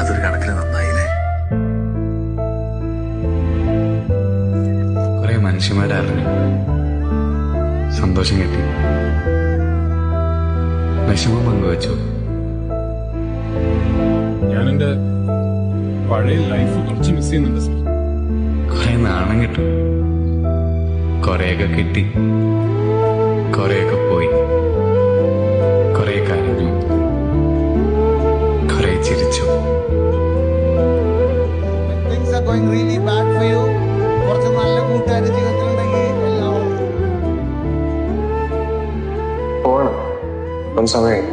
അതൊരു കണക്കിന് നന്നായില്ലേ? കുറെ മനുഷ്യന്മാരെ അറിഞ്ഞു, സന്തോഷം കിട്ടി, വിഷമം പങ്കുവച്ചു. ഞാൻ എന്റെ പഴയ ലൈഫ് കുറച്ച് മിസ് ചെയ്യുന്നുണ്ട് സർ. കുറെ നാണം കിട്ടും, കുറെയൊക്കെ കിട്ടി, കുറെയൊക്കെ പോയി, കുറെ കരഞ്ഞു, കുറെ ചിരിച്ചു. Things are going really bad for you. കുറച്ച് നല്ല കൂട്ടുകാർ ജീവിതത്തിലുണ്ടെങ്കിൽ എല്ലാം പോകണം, സമയം